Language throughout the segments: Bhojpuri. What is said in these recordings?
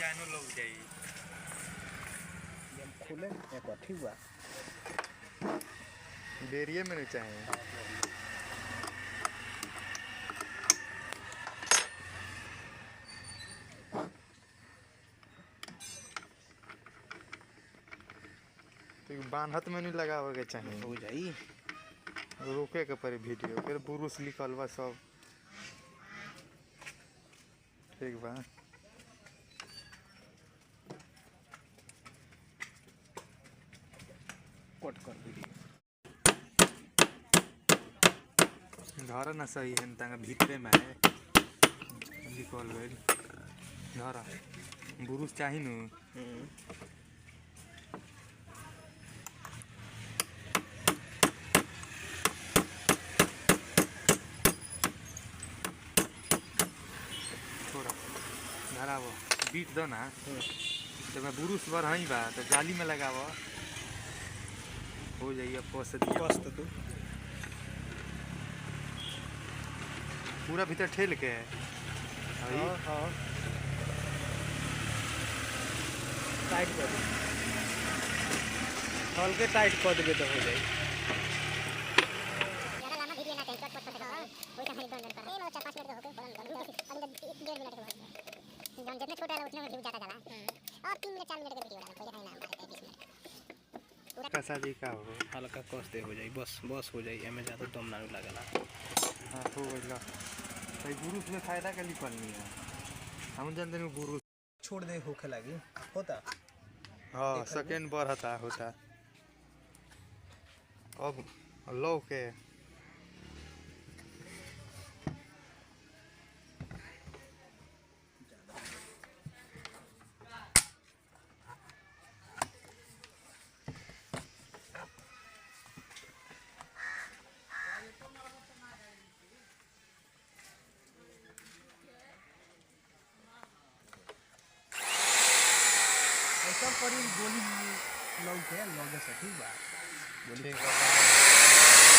डिजाइनो लग जाई जब खुले एक अथी हुआ बेरिए में नहीं चाहिए। तो बांधत में नहीं लगावे के चाहिए, हो जाई रोके के पड़े वीडियो फिर बुरुस लिखल बा सब ठीक बा। कट कर वीडियो घर ना सही है तंग भीतरे में है लिखल गइल घर बुरुस चाही नु थोड़ा धराव बीट दो ना तो मैं बुरुस भर हई बा तो जाली में लगाव हो जाइए कस तू पूरा भीतर ठेल के हाँ हाँ टाइट कर दे हल्के टाइट कर देबे तो हो जाई जितने छोटा है उतने में व्यू ज्यादा जाला और 3 मिनट 4 मिनट का वीडियो डालो कोई दिखाई ना मारता है 20 मिनट पूरा कैसा जी का हो हल्का कस दे हो जाई बस हो जाई एमे ज्यादा दम ना लागला। हां हो गइल भाई बुरुस में फायदा के लिखल नहीं है हम जानते नहीं बुरुस छोड़ दे होखे लगी होता हां सेकंड बढ़ता होता अब लो के सब पर गोली लौके लगे से ठीक बा गोली ठीक है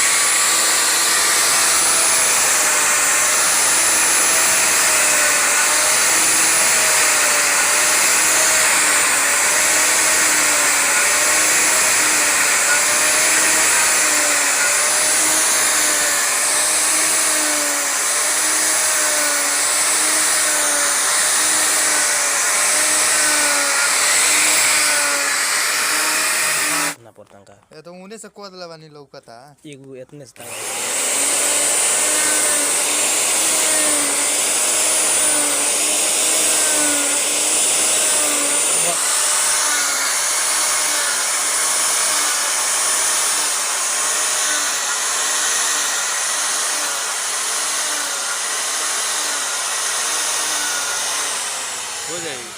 ये तो उने से कोद लवानी लौकता एगो इतने से हो जाएगी।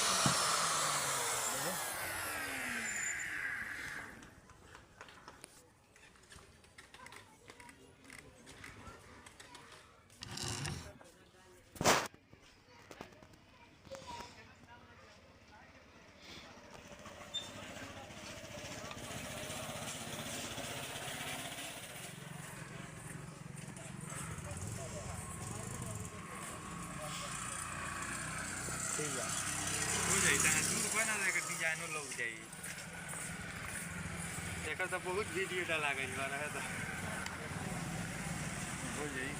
हो जाई ता दूर बना दे के डिजाइनो लग जाई एकर तो बहुत वीडियो डाला गइल बा रहे तो हो जाई।